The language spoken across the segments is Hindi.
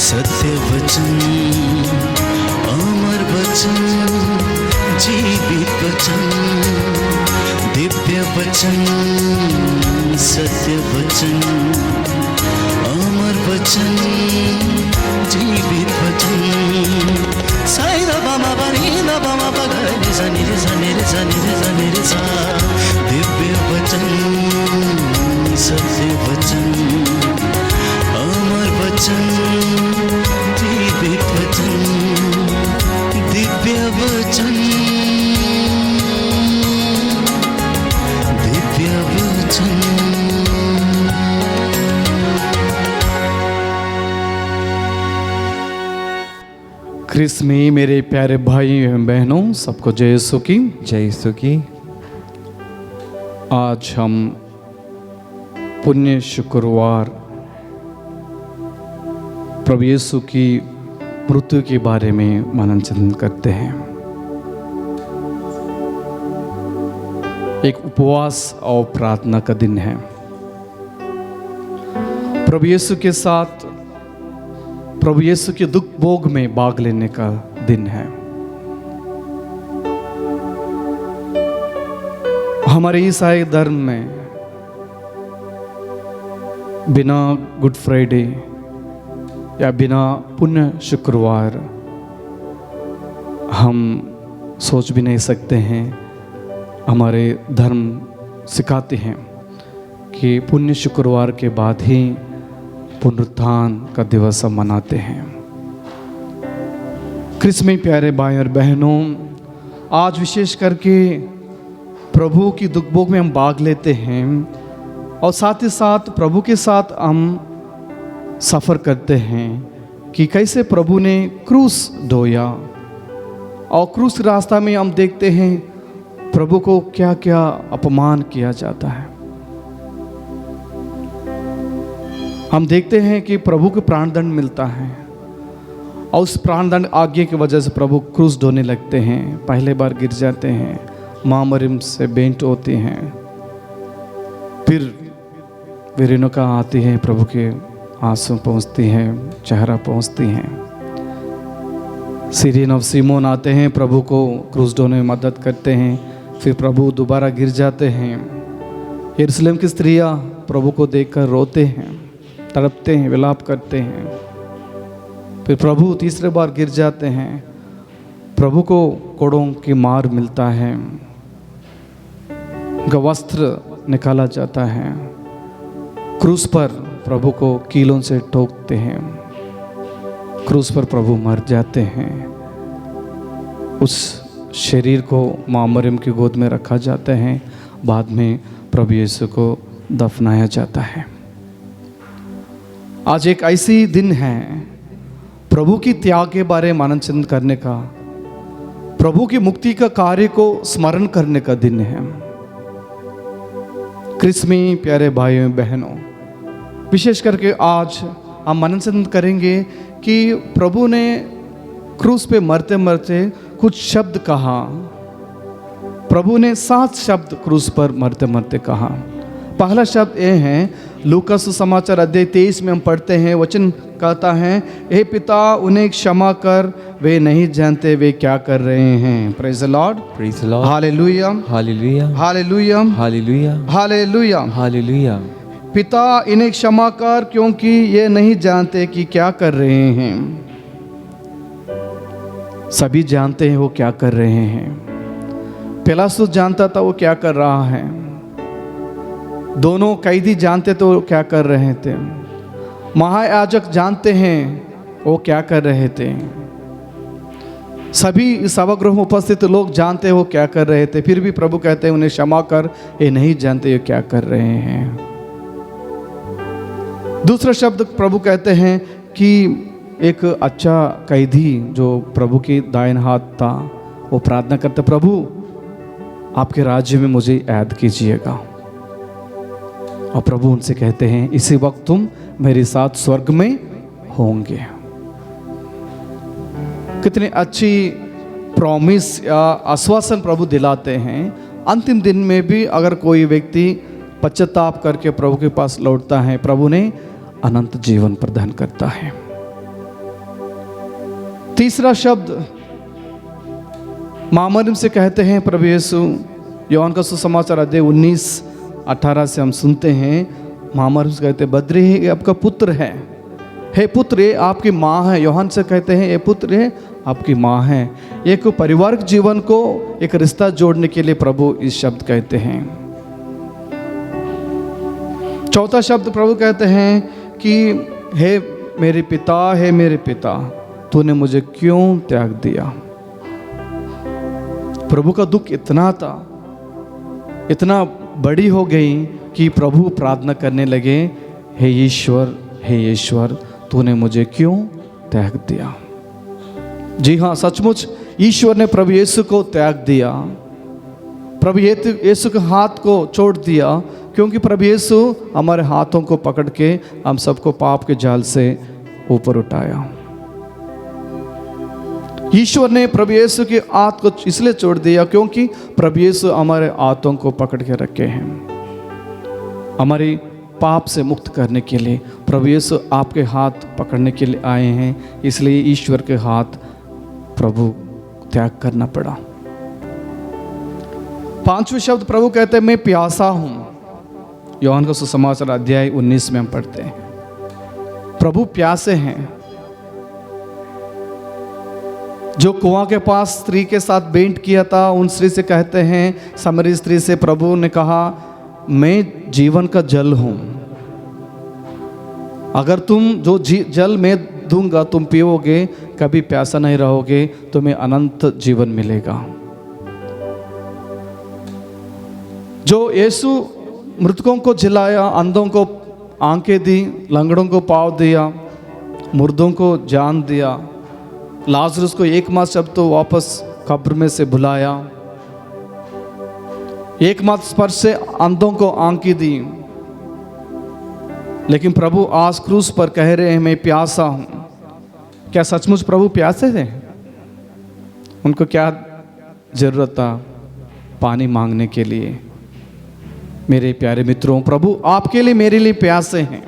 सत्य वचन, अमर वचन, जीवित वचन, दिव्य वचन, सत्य वचन, अमर वचन, जीवित वचन। साई दा बामा बनी दा बामा बगरे रे सा नी रे सा नी रे सा नी रे सा नी रे सा। दिव्य वचन, सत्य वचन, अमर वचन, जीवित वचन, दिव्य वचन, दिव्य वचन। ख्रिस्त में मेरे प्यारे भाई एवं बहनों, सबको जय यीशु की। जय यीशु की। आज हम पुण्य शुक्रवार प्रभु यीशु की मृत्यु के बारे में मनन चिंतन करते हैं। एक उपवास और प्रार्थना का दिन है। प्रभु यीशु के साथ प्रभु यीशु के दुख भोग में भाग लेने का दिन है। हमारे ईसाई धर्म में बिना गुड फ्राइडे या बिना पुण्य शुक्रवार हम सोच भी नहीं सकते हैं। हमारे धर्म सिखाते हैं कि पुण्य शुक्रवार के बाद ही पुनरुत्थान का दिवस हम मनाते हैं। ख्रिस्त में प्यारे भाई और बहनों, आज विशेष करके प्रभु की दुख भोग में हम भाग लेते हैं और साथ ही साथ प्रभु के साथ हम सफ़र करते हैं कि कैसे प्रभु ने क्रूस ढोया और क्रूस के रास्ता में हम देखते हैं प्रभु को क्या क्या अपमान किया जाता है। हम देखते हैं कि प्रभु को प्राणदंड मिलता है और उस प्राणदंड आज्ञा की वजह से प्रभु क्रूस ढोने लगते हैं। पहले बार गिर जाते हैं, माँ मरियम से भेंट होती हैं, फिर रेणुका आती है, प्रभु के आंसू पहुँचती हैं, चेहरा पहुँचती हैं। सीरियन ऑफ सीमोन आते हैं, प्रभु को क्रूस ढोने में मदद करते हैं, फिर प्रभु दोबारा गिर जाते हैं। यरूशलेम की स्त्रियाँ प्रभु को देखकर रोते हैं, तड़पते हैं, विलाप करते हैं। फिर प्रभु तीसरे बार गिर जाते हैं, प्रभु को कोड़ों की मार मिलता है, उनका वस्त्र निकाला जाता है, क्रूस पर प्रभु को कीलों से ठोकते हैं, क्रूस पर प्रभु मर जाते हैं। उस शरीर को माँ मरियम की गोद में रखा जाता है, बाद में प्रभु यीशु को दफनाया जाता है। आज एक ऐसी दिन है प्रभु की त्याग के बारे में मनन चिंतन करने का, प्रभु की मुक्ति का कार्य को स्मरण करने का दिन है। ख्रिस्त में प्यारे भाइयों बहनों, विशेष करके आज हम मनन चिंतन करेंगे कि प्रभु ने क्रूस पे मरते मरते कुछ शब्द कहा। प्रभु ने 7 शब्द क्रूस पर मरते मरते कहा। पहला शब्द ये है, लूका सुसमाचार अध्याय 23 में हम पढ़ते हैं, वचन कहता है, हे पिता उन्हें क्षमा कर, वे नहीं जानते वे क्या कर रहे हैं। Praise the Lord, praise the Lord, hallelujah, hallelujah, hallelujah, hallelujah, hallelujah, hallelujah. पिता इन्हें क्षमा कर क्योंकि ये नहीं जानते कि क्या कर रहे हैं। सभी जानते हैं वो क्या कर रहे हैं। पिलातुस जानता था वो क्या कर रहा है, दोनों कैदी जानते तो वो क्या कर रहे थे, महायाजक जानते हैं वो क्या कर रहे थे, सभी सभागृह में उपस्थित लोग जानते हैं वो क्या कर रहे थे। फिर भी प्रभु कहते हैं उन्हें क्षमा कर, ये नहीं जानते ये क्या कर रहे हैं। दूसरा शब्द प्रभु कहते हैं कि एक अच्छा कैदी जो प्रभु की दाहिन हाथ था, वो प्रार्थना करते, प्रभु आपके राज्य में मुझे याद कीजिएगा। और प्रभु उनसे कहते हैं, इसी वक्त तुम मेरे साथ स्वर्ग में होंगे। कितनी अच्छी प्रॉमिस या आश्वासन प्रभु दिलाते हैं। अंतिम दिन में भी अगर कोई व्यक्ति पश्चाताप करके प्रभु के पास लौटता है, प्रभु ने अनंत जीवन प्रदान करता है। तीसरा शब्द मामरिम से कहते हैं प्रभु यीशु, योहान का सुसमाचार अध्याय 19-18 से हम सुनते हैं। मामरिम से कहते हैं, बद्री है, ये आपका पुत्र है, हे पुत्र ये आपकी माँ है। योहान से कहते हैं, ये पुत्र ये आपकी माँ है। एक पारिवारिक जीवन को एक रिश्ता जोड़ने के लिए प्रभु इस शब्द कहते हैं। चौथा शब्द प्रभु कहते हैं कि हे मेरे पिता, हे मेरे पिता, तूने मुझे क्यों त्याग दिया। प्रभु का दुख इतना था, इतना बड़ी हो गई कि प्रभु प्रार्थना करने लगे, हे ईश्वर, तूने मुझे क्यों त्याग दिया। जी हाँ, सचमुच ईश्वर ने प्रभु यीशु को त्याग दिया, प्रभु यीशु के हाथ को छोड़ दिया, क्योंकि प्रभु यीशु हमारे हाथों को पकड़ के हम सबको पाप के जाल से ऊपर उठाया। ईश्वर ने प्रभु यीशु के हाथ को इसलिए छोड़ दिया क्योंकि प्रभु यीशु हमारे हाथों को पकड़ के रखे हैं। हमारी पाप से मुक्त करने के लिए प्रभु यीशु आपके हाथ पकड़ने के लिए आए हैं, इसलिए ईश्वर के हाथ प्रभु त्याग करना पड़ा। पांचवें शब्द प्रभु कहते हैं, मैं प्यासा हूं। योहान का सुसमाचार अध्याय 19 में हम पढ़ते हैं, प्रभु प्यासे हैं। जो कुआं के पास स्त्री के साथ भेंट किया था, उन स्त्री से कहते हैं, सामरी स्त्री से प्रभु ने कहा, मैं जीवन का जल हूं, अगर तुम जो जल मैं दूंगा तुम पियोगे, कभी प्यासा नहीं रहोगे, तुम्हें अनंत जीवन मिलेगा। जो यीशु मृतकों को जिलाया, अंधों को आंखें दी, लंगड़ों को पाँव दिया, मुर्दों को जान दिया, लाजरस को एक मास जब तो वापस कब्र में से बुलाया, एक मास स्पर्श से अंधों को आंखें दी, लेकिन प्रभु आज क्रूस पर कह रहे हैं, मैं प्यासा हूं। क्या सचमुच प्रभु प्यासे थे? उनको क्या जरूरत था पानी मांगने के लिए? मेरे प्यारे मित्रों, प्रभु आपके लिए, मेरे लिए प्यासे हैं।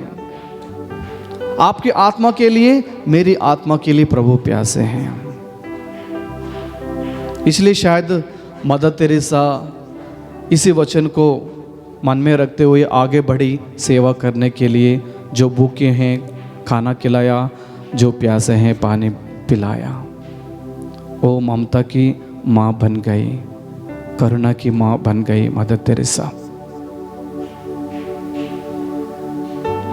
आपकी आत्मा के लिए, मेरी आत्मा के लिए प्रभु प्यासे हैं। इसलिए शायद मदर तेरेसा इसी वचन को मन में रखते हुए आगे बढ़ी सेवा करने के लिए। जो भूखे हैं खाना खिलाया, जो प्यासे हैं पानी पिलाया। वो ममता की माँ बन गई, करुणा की माँ बन गई मदर तेरेसा।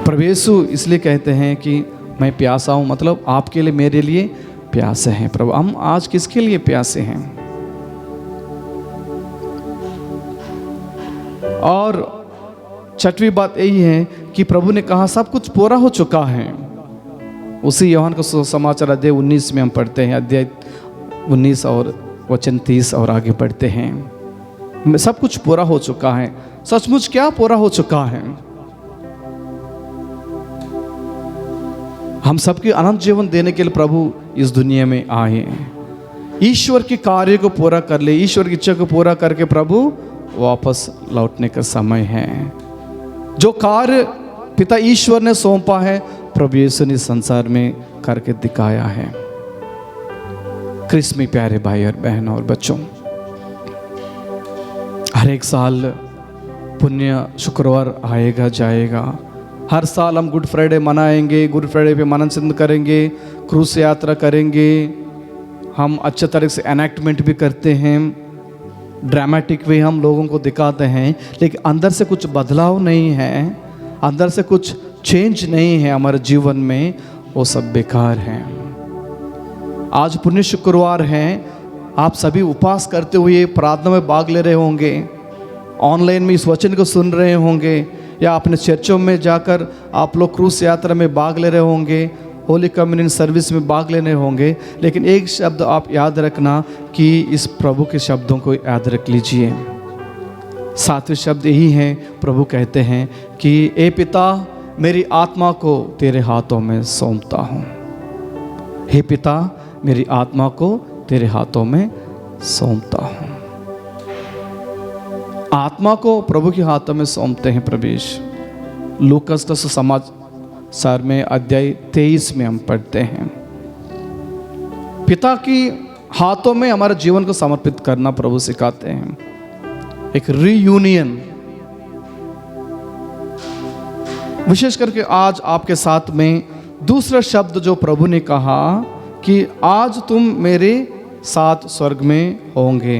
प्रभु यीशु इसलिए कहते हैं कि मैं प्यासा हूं, मतलब आपके लिए, मेरे लिए प्यासे हैं। प्रभु हम आज किसके लिए प्यासे हैं? और छठवीं बात यही है कि प्रभु ने कहा सब कुछ पूरा हो चुका है। उसी यूहन्ना का सुसमाचार अध्याय 19 में हम पढ़ते हैं, अध्याय 19 और वचन 30 और आगे पढ़ते हैं, सब कुछ पूरा हो चुका है। सचमुच क्या पूरा हो चुका है? हम सबके अनंत जीवन देने के लिए प्रभु इस दुनिया में आए हैं। ईश्वर के कार्य को पूरा कर ले, ईश्वर की इच्छा को पूरा करके प्रभु वापस लौटने का समय है। जो कार्य पिता ईश्वर ने सौंपा है, प्रभु यीशु ने संसार में करके दिखाया है। क्रिस्त में प्यारे भाई और बहनों और बच्चों, हर एक साल पुण्य शुक्रवार आएगा जाएगा। हर साल हम गुड फ्राइडे मनाएंगे, गुड फ्राइडे पे मनन चिंतन करेंगे, क्रूस यात्रा करेंगे। हम अच्छे तरह से एनेक्टमेंट भी करते हैं, ड्रामेटिक वे हम लोगों को दिखाते हैं, लेकिन अंदर से कुछ बदलाव नहीं है, अंदर से कुछ चेंज नहीं है हमारे जीवन में, वो सब बेकार हैं। आज पुण्य शुक्रवार है, आप सभी उपवास करते हुए प्रार्थना में भाग ले रहे होंगे, ऑनलाइन में इस वचन को सुन रहे होंगे, या अपने चर्चों में जाकर आप लोग क्रूस यात्रा में भाग ले रहे होंगे, होली कम्युनियन सर्विस में भाग लेने होंगे। लेकिन एक शब्द आप याद रखना कि इस प्रभु के शब्दों को याद रख लीजिए। सातवें शब्द यही है, प्रभु कहते हैं कि ए पिता, मेरी आत्मा को तेरे हाथों में सौंपता हूँ। हे पिता, मेरी आत्मा को तेरे हाथों में सौंपता हूँ। आत्मा को प्रभु के हाथों में सौंपते हैं प्रभु। लूकास का सुसमाचार में अध्याय 23 में हम पढ़ते हैं, पिता की हाथों में हमारे जीवन को समर्पित करना प्रभु सिखाते हैं। एक रीयूनियन, विशेष करके आज आपके साथ में दूसरा शब्द जो प्रभु ने कहा कि आज तुम मेरे साथ स्वर्ग में होंगे,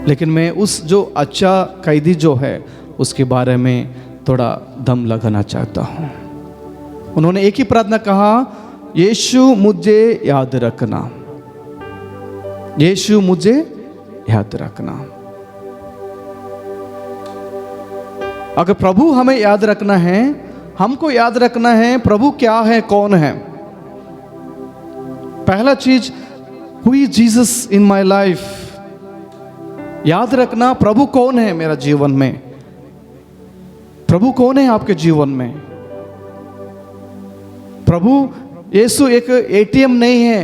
लेकिन मैं उस जो अच्छा कैदी जो है उसके बारे में थोड़ा दम लगाना चाहता हूँ। उन्होंने एक ही प्रार्थना कहा, यीशु मुझे याद रखना, यीशु मुझे याद रखना। अगर प्रभु हमें याद रखना है, हमको याद रखना है प्रभु क्या है, कौन है। पहला चीज, who is Jesus in my life, याद रखना प्रभु कौन है मेरा जीवन में। प्रभु कौन है आपके जीवन में? प्रभु यीशु एक एटीएम नहीं है,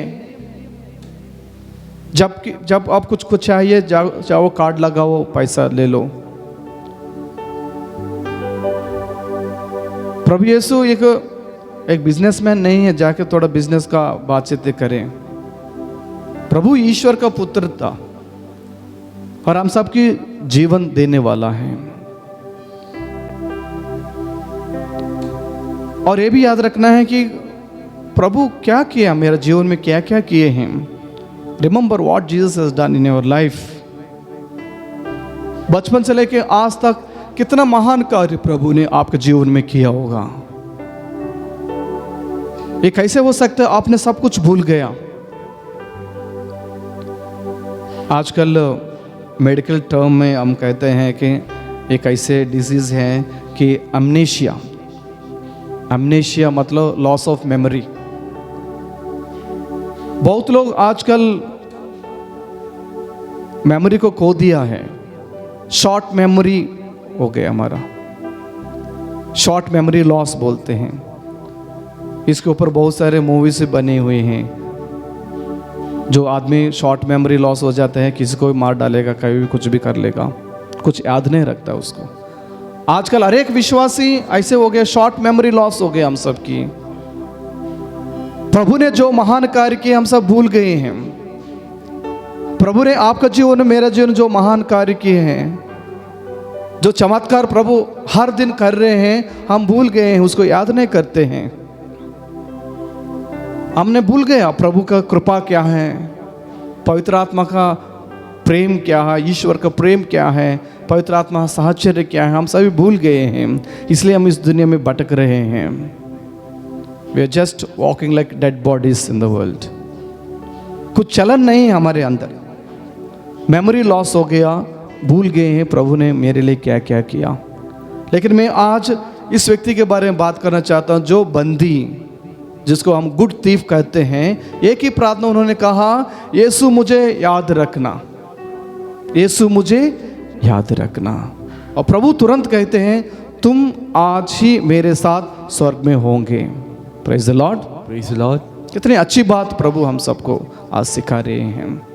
जब आप कुछ चाहिए जाओ कार्ड लगाओ पैसा ले लो। प्रभु यीशु एक बिजनेसमैन नहीं है जाके थोड़ा बिजनेस का बातचीत करें। प्रभु ईश्वर का पुत्र था और हम सबकी जीवन देने वाला है। और ये भी याद रखना है कि प्रभु क्या किया मेरे जीवन में, क्या क्या किए हैं। Remember what Jesus has done in your life. बचपन से लेके आज तक कितना महान कार्य प्रभु ने आपके जीवन में किया होगा। ये कैसे हो सकता है आपने सब कुछ भूल गया? आजकल मेडिकल टर्म में हम कहते हैं कि एक ऐसे डिजीज है कि अमनेशिया। अमनेशिया मतलब लॉस ऑफ मेमोरी। बहुत लोग आजकल मेमोरी को खो दिया है। शॉर्ट मेमोरी हो गया हमारा, शॉर्ट मेमोरी लॉस बोलते हैं। इसके ऊपर बहुत सारे मूवीज बने हुए हैं। जो आदमी शॉर्ट मेमोरी लॉस हो जाता है, किसी को भी मार डालेगा, कभी भी कुछ भी कर लेगा, कुछ याद नहीं रखता उसको। आजकल हर एक विश्वासी ऐसे हो गए, शॉर्ट मेमोरी लॉस हो गए हम सब की। प्रभु ने जो महान कार्य किए हम सब भूल गए हैं। प्रभु ने आपका जीवन, मेरा जीवन जो महान कार्य किए हैं, जो चमत्कार प्रभु हर दिन कर रहे हैं, हम भूल गए हैं, उसको याद नहीं करते हैं। हमने भूल गया प्रभु का कृपा क्या है, पवित्र आत्मा का प्रेम क्या है, ईश्वर का प्रेम क्या है, पवित्र आत्मा का साहचर्य क्या है, हम सभी भूल गए हैं। इसलिए हम इस दुनिया में भटक रहे हैं। We are just walking like dead bodies in the world. कुछ चलन नहीं है हमारे अंदर। मेमोरी लॉस हो गया, भूल गए हैं प्रभु ने मेरे लिए क्या क्या किया। लेकिन मैं आज इस व्यक्ति के बारे में बात करना चाहता हूँ, जो बंदी, जिसको हम गुड थीफ कहते हैं। एक ही प्रार्थना उन्होंने कहा, यीशु मुझे याद रखना, यीशु मुझे याद रखना। और प्रभु तुरंत कहते हैं, तुम आज ही मेरे साथ स्वर्ग में होंगे। Praise the Lord, praise the Lord. कितनी अच्छी बात प्रभु हम सबको आज सिखा रहे हैं।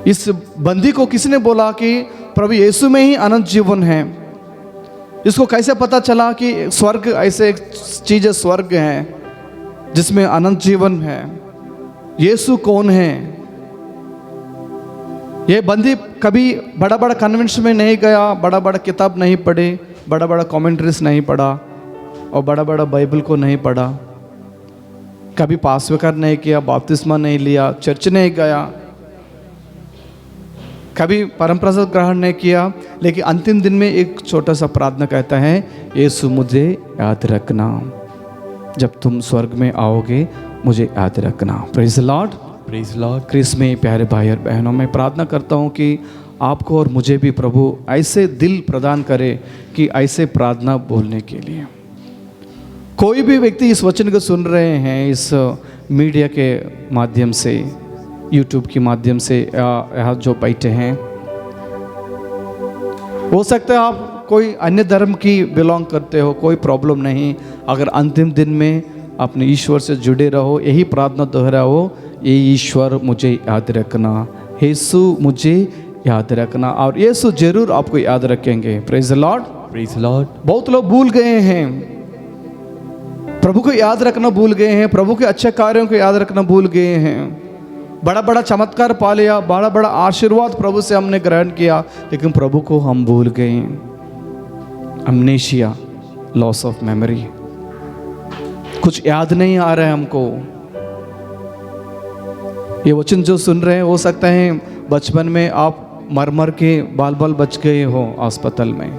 इस बंदी को किसने बोला कि प्रभु यीशु में ही अनंत जीवन है? इसको कैसे पता चला कि स्वर्ग ऐसे एक चीज है, स्वर्ग है जिसमें अनंत जीवन है? यीशु कौन है? ये बंदी कभी बड़ा बड़ा कन्वेंशन में नहीं गया, बड़ा बड़ा किताब नहीं पढ़े, बड़ा बड़ा कमेंट्रीज नहीं पढ़ा और बड़ा बड़ा बाइबल को नहीं पढ़ा, कभी पासवेकर नहीं किया, बपतिस्मा नहीं लिया, चर्च नहीं गया, कभी परम प्रसाद ग्रहण नहीं किया। लेकिन अंतिम दिन में एक छोटा सा प्रार्थना कहता है, यीशु मुझे याद रखना, जब तुम स्वर्ग में आओगे मुझे याद रखना। Praise the Lord, praise the Lord. Christ में प्यारे भाई और बहनों, मैं प्रार्थना करता हूँ कि आपको और मुझे भी प्रभु ऐसे दिल प्रदान करे कि ऐसे प्रार्थना बोलने के लिए। कोई भी व्यक्ति इस वचन को सुन रहे हैं, इस मीडिया के माध्यम से, यूट्यूब के माध्यम से, यहाँ जो बैठे हैं, हो सकता है आप कोई अन्य धर्म की बिलोंग करते हो, कोई प्रॉब्लम नहीं। अगर अंतिम दिन में अपने ईश्वर से जुड़े रहो, यही प्रार्थना दोहराओ, ये ईश्वर मुझे याद रखना, यीशु मुझे याद रखना, और यीशु जरूर आपको याद रखेंगे। Praise the Lord, praise the Lord. बहुत लोग भूल गए हैं प्रभु को याद रखना भूल गए हैं, प्रभु के अच्छे कार्यों को याद रखना भूल गए हैं। बड़ा बड़ा चमत्कार पा लिया, बड़ा बड़ा आशीर्वाद प्रभु से हमने ग्रहण किया, लेकिन प्रभु को हम भूल गए। अमनेशिया, लॉस ऑफ मेमोरी, कुछ याद नहीं आ रहा है हमको। ये वचन जो सुन रहे हैं, हो सकता है बचपन में आप मर मर के बाल बाल बच गए हो अस्पताल में।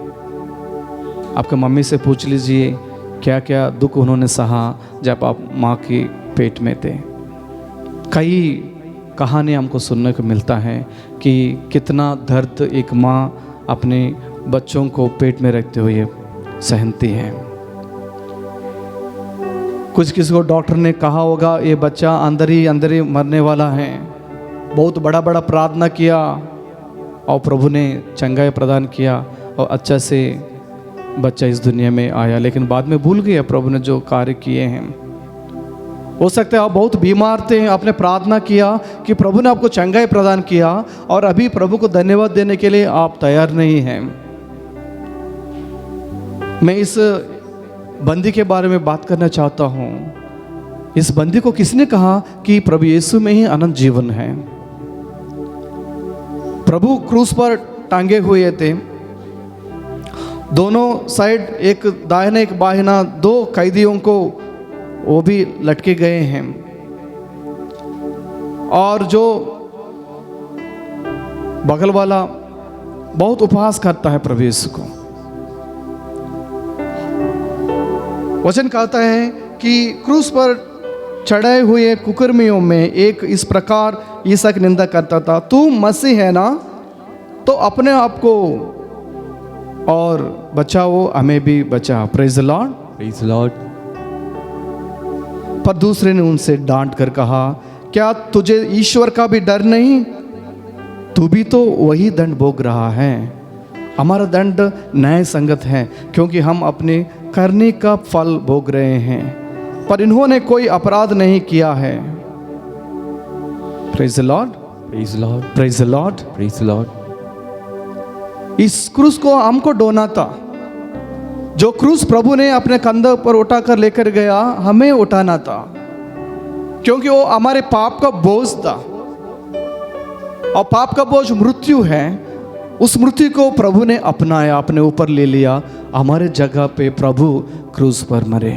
आपके मम्मी से पूछ लीजिए क्या क्या दुख उन्होंने सहा जब आप माँ के पेट में थे। कई कहानी हमको सुनने को मिलता है कि कितना दर्द एक माँ अपने बच्चों को पेट में रखते हुए सहनती है। कुछ किसी को डॉक्टर ने कहा होगा ये बच्चा अंदर ही मरने वाला है, बहुत बड़ा बड़ा प्रार्थना किया और प्रभु ने चंगाई प्रदान किया और अच्छा से बच्चा इस दुनिया में आया, लेकिन बाद में भूल गया प्रभु ने जो कार्य किए हैं। हो सकता है आप बहुत बीमार थे, आपने प्रार्थना किया कि प्रभु ने आपको चंगाई प्रदान किया और अभी प्रभु को धन्यवाद देने के लिए आप तैयार नहीं हैं। मैं इस बंदी के बारे में बात करना चाहता हूँ। इस बंदी को किसने कहा कि प्रभु यीशु में ही अनंत जीवन है। प्रभु क्रूस पर टांगे हुए थे, दोनों साइड एक दाहिने एक बाहिना दो कैदियों को वो भी लटके गए हैं। और जो बगल वाला बहुत उपहास करता है प्रभु यीशु को। वचन कहता है कि क्रूस पर चढ़ाए हुए कुकर्मियों में एक इस प्रकार ईसा की निंदा करता था, तू मसीह है ना तो अपने आप को और बचाओ, हमें भी बचा। Praise the Lord, praise Lord. पर दूसरे ने उनसे डांट कर कहा, क्या तुझे ईश्वर का भी डर नहीं? तू भी तो वही दंड भोग रहा है। हमारा दंड न्याय संगत है क्योंकि हम अपने करने का फल भोग रहे हैं, पर इन्होंने कोई अपराध नहीं किया है। Praise the Lord, praise Lord, praise the Lord, praise Lord. इस क्रूस को हमको ढोना था। जो क्रूस प्रभु ने अपने कंधे पर उठाकर लेकर गया, हमें उठाना था, क्योंकि वो हमारे पाप का बोझ था और पाप का बोझ मृत्यु है। उस मृत्यु को प्रभु ने अपनाया, अपने ऊपर ले लिया। हमारे जगह पे प्रभु क्रूस पर मरे,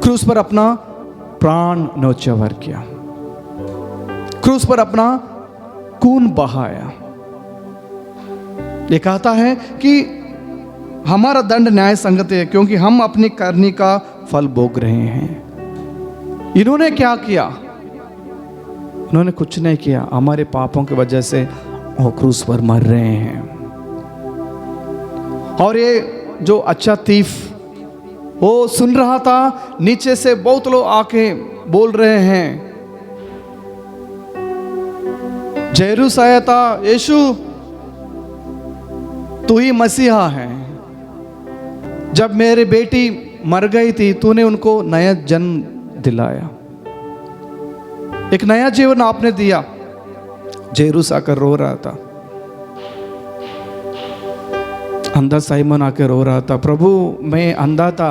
क्रूस पर अपना प्राण न्योछावर किया, क्रूस पर अपना खून बहाया। ये कहता है कि हमारा दंड न्याय संगत है क्योंकि हम अपनी करनी का फल भोग रहे हैं। इन्होंने क्या किया? इन्होंने कुछ नहीं किया। हमारे पापों की वजह से वो क्रूस पर मर रहे हैं। और ये जो अच्छा तीफ वो सुन रहा था, नीचे से बहुत लोग आके बोल रहे हैं, जेरूसायता यीशु तू ही मसीहा है। जब मेरी बेटी मर गई थी तूने उनको नया जन्म दिलाया, एक नया जीवन आपने दिया। जेरूस आकर रो रहा था, अंधा साइमन आकर रो रहा था, प्रभु मैं अंधा था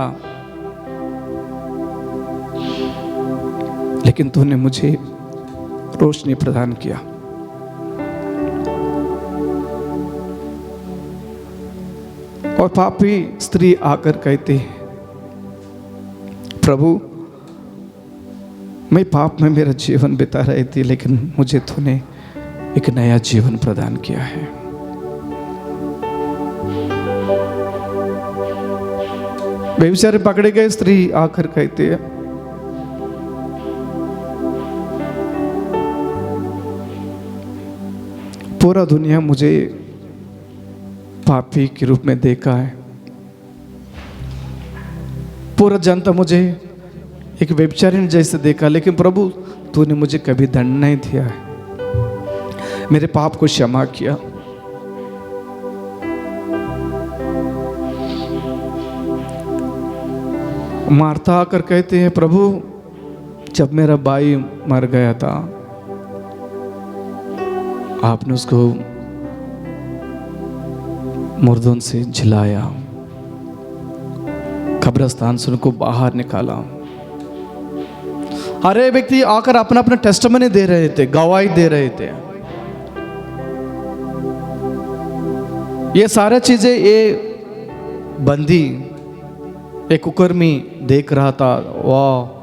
लेकिन तूने मुझे रोशनी प्रदान किया। और पापी स्त्री आकर कहती, प्रभु मैं पाप में मेरा जीवन बिता रही थी लेकिन मुझे तूने एक नया जीवन प्रदान किया है। बेचारे पकड़े गए स्त्री आकर कहती है, पूरा दुनिया मुझे पापी के रूप में देखा है, पूरा जनता मुझे एक व्यभिचारिणी जैसे देखा, लेकिन प्रभु तूने मुझे कभी दंड नहीं दिया है, मेरे पाप को क्षमा किया। मार्था आकर कहते हैं, प्रभु जब मेरा भाई मर गया था आपने उसको मुर्दों से झिलाया, कब्रिस्तान से उनको बाहर निकाला। हर एक व्यक्ति आकर अपना अपना टेस्टमनी दे रहे थे, गवाही दे रहे थे। ये सारा चीजें ये बंदी एक कुकर्मी देख रहा था। वाह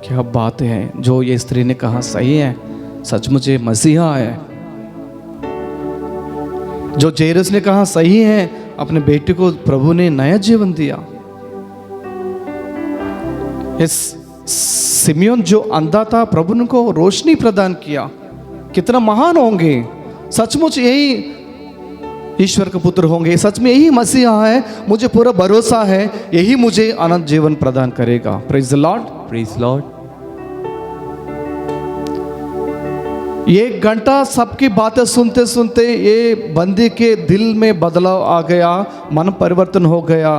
क्या बात है, जो ये स्त्री ने कहा सही है, सचमुच ये मसीहा है। जो जेरस ने कहा सही है, अपने बेटे को प्रभु ने नया जीवन दिया। इस सिमियोन जो अंधा था, प्रभु ने उनको रोशनी प्रदान किया। कितना महान होंगे, सचमुच यही ईश्वर के पुत्र होंगे, सच में यही मसीहा है। मुझे पूरा भरोसा है यही मुझे अनंत जीवन प्रदान करेगा। Praise the Lord, praise Lord. एक घंटा सबकी बातें सुनते सुनते ये बंदी के दिल में बदलाव आ गया, मन परिवर्तन हो गया,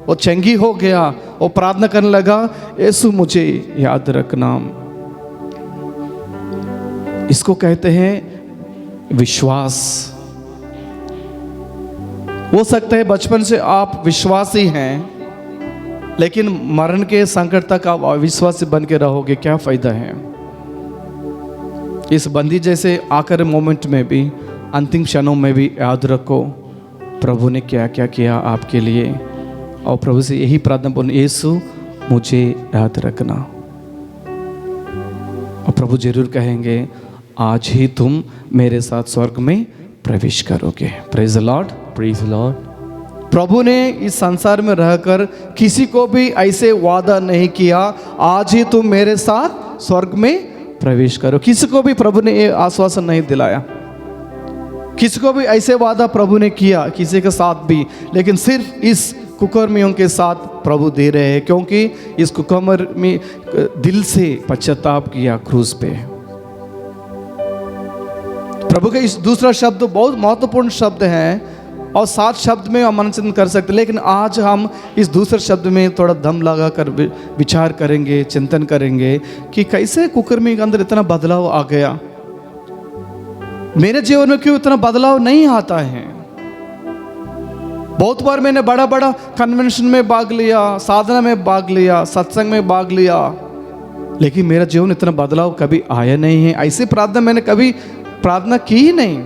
वो चंगी हो गया। वो प्रार्थना करने लगा, यीशु मुझे याद रखना। इसको कहते हैं विश्वास। हो सकता है बचपन से आप विश्वासी हैं, लेकिन मरण के संकट तक आप अविश्वासी बन के रहोगे, क्या फायदा है। इस बंदी जैसे आखिरी मोमेंट में भी, अंतिम क्षणों में भी याद रखो प्रभु ने क्या क्या किया आपके लिए, और प्रभु से यही प्रार्थना बोलो, यीशु मुझे याद रखना। और प्रभु जरूर कहेंगे, आज ही तुम मेरे साथ स्वर्ग में प्रवेश करोगे। Praise the Lord, praise lord. प्रभु ने इस संसार में रहकर किसी को भी ऐसे वादा नहीं किया, आज ही तुम मेरे साथ स्वर्ग में प्रवेश करो। किसी को भी प्रभु ने ये आश्वासन नहीं दिलाया, किसी को भी ऐसे वादा प्रभु ने किया किसी के साथ भी, लेकिन सिर्फ इस कुकर्मियों के साथ प्रभु दे रहे हैं, क्योंकि इस कुकर्मी दिल से पश्चाताप किया क्रूस पे। प्रभु का इस दूसरा शब्द बहुत महत्वपूर्ण शब्द है, और 7 शब्द में हम मनन कर सकते, लेकिन आज हम इस दूसरे शब्द में थोड़ा दम लगा कर विचार करेंगे, चिंतन करेंगे कि कैसे कुकर्मी के अंदर इतना बदलाव आ गया। मेरे जीवन में क्यों इतना बदलाव नहीं आता है। बहुत बार मैंने बड़ा बड़ा कन्वेंशन में भाग लिया, साधना में भाग लिया, सत्संग में भाग लिया, लेकिन मेरा जीवन इतना बदलाव कभी आया नहीं है। ऐसी प्रार्थना मैंने कभी प्रार्थना की ही नहीं।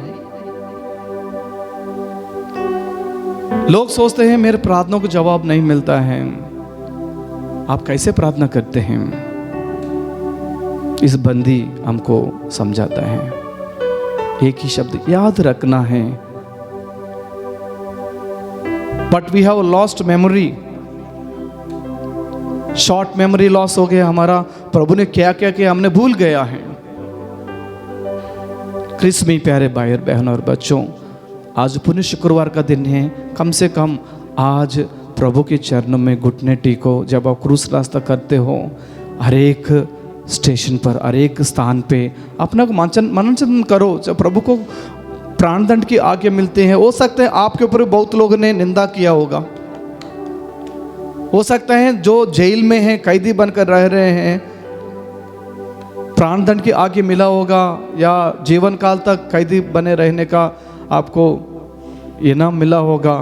लोग सोचते हैं मेरे प्रार्थना को जवाब नहीं मिलता है। आप कैसे प्रार्थना करते हैं? इस बंदी हमको समझाता है, एक ही शब्द याद रखना है। But we have lost memory, short memory loss हो गया हमारा। प्रभु ने क्या क्या किया हमने भूल गया है। क्रिस में प्यारे भाई और बहनों और बच्चों, आज पुण्य शुक्रवार का दिन है। कम से कम आज प्रभु के चरणों में घुटने टेको। जब आप क्रूस रास्ता करते हो, हर एक स्टेशन पर, हर एक स्थान पे अपना मनन करो। जब प्रभु को प्राणदंड की आज्ञा मिलते हैं, हो सकता है आपके ऊपर बहुत लोगों ने निंदा किया होगा, हो सकता है जो जेल में हैं, कैदी बनकर रह रहे हैं, प्राणदंड की आज्ञा मिला होगा, या जीवन काल तक कैदी बने रहने का आपको इनाम मिला होगा,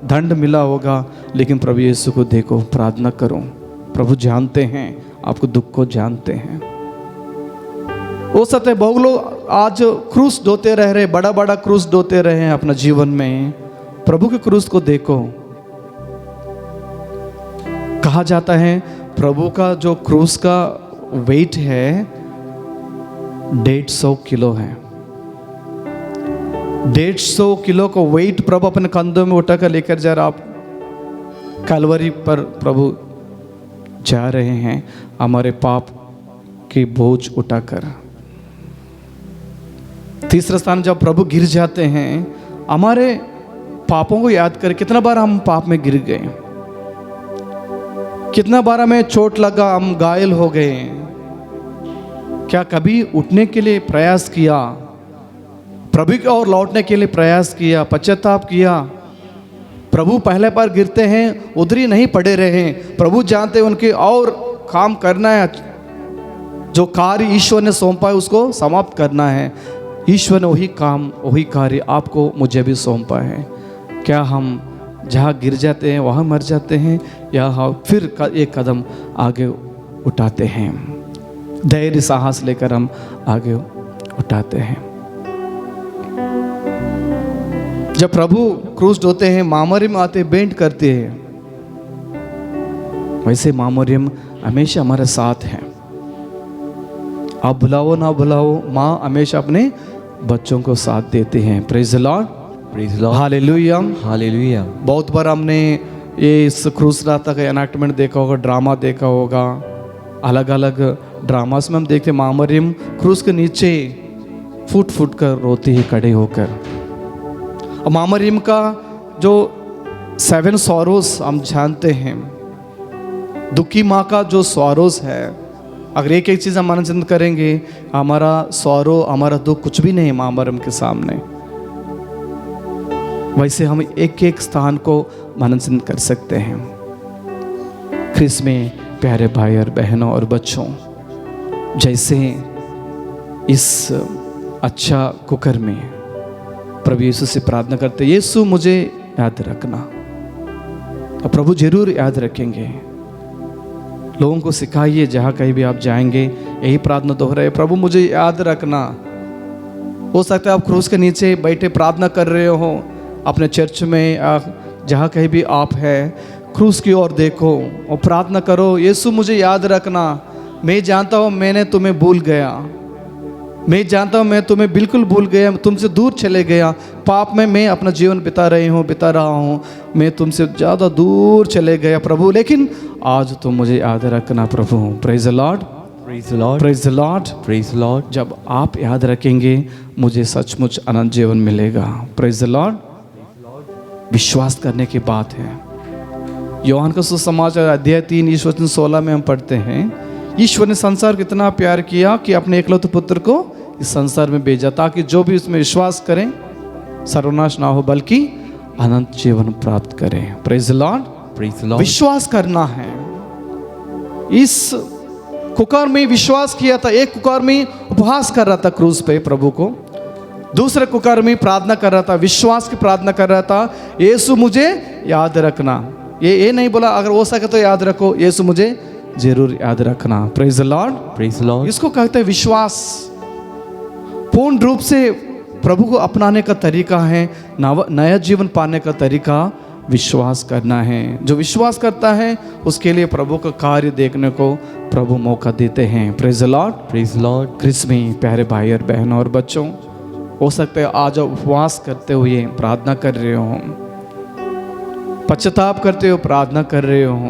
दंड मिला होगा। लेकिन प्रभु यीशु को देखो, प्रार्थना करो। प्रभु जानते हैं, आपको दुख को जानते हैं। हो सकता है बहुत लोग आज क्रूस ढोते रह रहे, बड़ा बड़ा क्रूस ढोते रहे हैं अपना जीवन में। प्रभु के क्रूस को देखो। कहा जाता है प्रभु का जो क्रूस का वेट है 150 किलो है। 150 किलो को वेट प्रभु अपने कंधों में उठाकर लेकर जा रहा। आप कैलवरी पर प्रभु जा रहे हैं हमारे पाप की बोझ उठाकर। तीसरा स्थान, जब प्रभु गिर जाते हैं, हमारे पापों को याद कर, कितना बार हम पाप में गिर गए, कितना बार हमें चोट लगा, हम घायल हो गए। क्या कभी उठने के लिए प्रयास किया, प्रभु की ओर लौटने के लिए प्रयास किया, पश्चाताप किया? प्रभु पहले बार गिरते हैं, उधर ही नहीं पड़े रहे। प्रभु जानते हैं उनके और काम करना है, जो कार्य ईश्वर ने सौंपा है उसको समाप्त करना है। ईश्वर ने वही काम, वही कार्य आपको मुझे भी सौंपा है। क्या हम जहाँ गिर जाते हैं वहाँ मर जाते हैं, या फिर एक कदम आगे उठाते हैं, धैर्य साहस लेकर हम आगे उठाते हैं। जब प्रभु क्रूस ढोते हैं, माँ मरियम आते बेंट करते हैं, वैसे माँ मरियम हमेशा हमारे साथ हैं। आप बुलाओ ना बुलाओ, माँ हमेशा अपने बच्चों को साथ देते हैं। Praise the Lord, praise the Lord, hallelujah, hallelujah. बहुत बार हमने ये इस क्रूस रात का एनाक्टमेंट देखा होगा, ड्रामा देखा होगा, अलग अलग ड्रामास में हम देखते माँ मरियम क्रूस के नीचे फुट फुट कर रोती है खड़े होकर। और माँ मरियम का जो 7 सॉरोस हम जानते हैं, दुखी माँ का जो सॉरोस है, अगर एक एक चीज़ हम मनन करेंगे, हमारा सॉरो, हमारा दुख कुछ भी नहीं है माँ मरियम के सामने। वैसे हम एक एक स्थान को मनन कर सकते हैं। ख्रिस्त में प्यारे भाई और बहनों और बच्चों, जैसे इस अच्छा कुकर में प्रभु यीशु से प्रार्थना करते, यीशु मुझे याद रखना, और प्रभु जरूर याद रखेंगे। लोगों को सिखाइए, जहाँ कहीं भी आप जाएंगे यही प्रार्थना दोहराइए, प्रभु मुझे याद रखना। हो सकता है आप क्रूस के नीचे बैठे प्रार्थना कर रहे हो, अपने चर्च में, जहाँ कहीं भी आप है, क्रूस की ओर देखो और प्रार्थना करो, यीशु मुझे याद रखना। मैं जानता हूँ मैंने तुम्हें भूल गया, मैं जानता हूँ मैं तुम्हें बिल्कुल भूल गया, तुमसे दूर चले गया, पाप में मैं अपना जीवन बिता रहा हूँ, मैं तुमसे ज़्यादा दूर चले गया प्रभु, लेकिन आज तुम मुझे याद रखना प्रभु। Praise the Lord, praise the Lord, praise the Lord, praise the lord. जब आप याद रखेंगे मुझे सचमुच अनंत जीवन मिलेगा। प्रेज द लॉर्ड, विश्वास करने की बात है। योहान का सुसमाचार अध्याय 3 ईश्वर 16 में हम पढ़ते हैं, ईश्वर ने संसार को इतना प्यार किया कि अपने एकलौते पुत्र को इस संसार में भेजा, ताकि जो भी उसमें विश्वास करें सर्वनाश ना हो बल्कि अनंत जीवन प्राप्त करें। Praise the Lord, praise the Lord. विश्वास करना है। इस कुकर में विश्वास किया था, एक कुकर में उपवास कर रहा था क्रूस पे प्रभु को, दूसरे कुकर में प्रार्थना कर रहा था, विश्वास की प्रार्थना कर रहा था, यीशु मुझे याद रखना। ये नहीं बोला अगर हो सके तो याद रखो, यीशु मुझे जरूर याद रखना। Praise the Lord, praise the Lord. इसको कहते हैं विश्वास। पूर्ण रूप से प्रभु को अपनाने का तरीका है, नया जीवन पाने का तरीका विश्वास करना है। जो विश्वास करता है उसके लिए प्रभु का कार्य देखने को प्रभु मौका देते हैं। Praise the Lord, praise the lord. ख्रिस्त में प्यारे भाई और बहनों और बच्चों, हो सकता है आज उपवास करते हुए प्रार्थना कर रहे हो, पश्चाताप करते हो प्रार्थना कर रहे हो,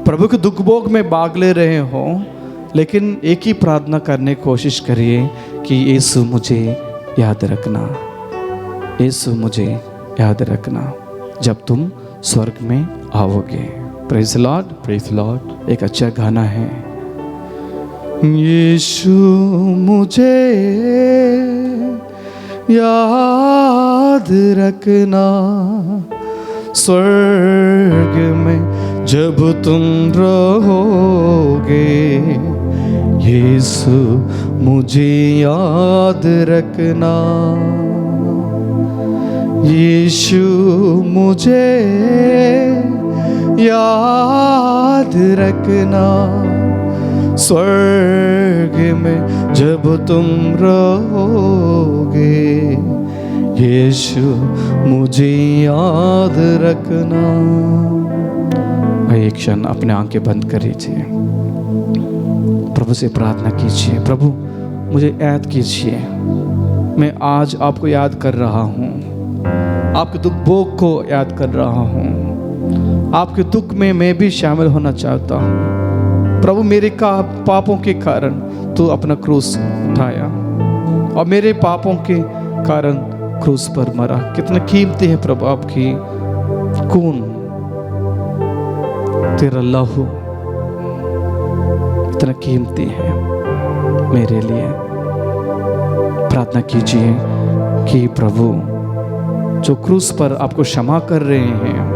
प्रभु के दुख भोग में भाग ले रहे हो, लेकिन एक ही प्रार्थना करने की कोशिश करिए कि यीशु मुझे याद रखना, यीशु मुझे याद रखना जब तुम स्वर्ग में आओगे। Praise the Lord, praise the Lord. एक अच्छा गाना है, यीशु मुझे याद रखना स्वर्ग में जब तुम रहोगे, यीशु मुझे याद रखना, यीशु मुझे याद रखना स्वर्ग में जब तुम रहोगे, यीशु मुझे याद रखना। एक क्षण अपने आंखें बंद कर लीजिए, प्रभु से प्रार्थना कीजिए, प्रभु मुझे याद कीजिए, मैं आज आपको याद कर रहा हूँ, आपके दुख भोग को याद कर रहा हूँ, आपके दुख में मैं भी शामिल होना चाहता हूँ। प्रभु मेरे पापों के कारण तू अपना क्रूस उठाया और मेरे पापों के कारण क्रूस पर मरा। कितना कीमती है प्रभु आपकी खून, तेरा लहू इतना कीमती है मेरे लिए। प्रार्थना कीजिए कि प्रभु जो क्रूस पर आपको क्षमा कर रहे हैं,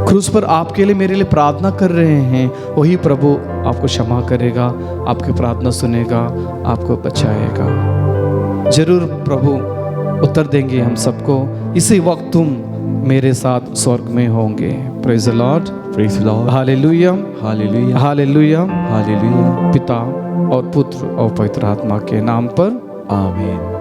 क्रूस पर आपके लिए मेरे लिए प्रार्थना कर रहे हैं, वही प्रभु आपको क्षमा करेगा, आपकी प्रार्थना सुनेगा, आपको बचाएगा। जरूर प्रभु उत्तर देंगे हम सबको। इसी वक्त तुम मेरे साथ स्वर्ग में होंगे। Praise the Lord, Praise the Lord. Hallelujah, Hallelujah. Hallelujah. Hallelujah. पिता और पुत्र और पवित्र आत्मा के नाम पर Amen.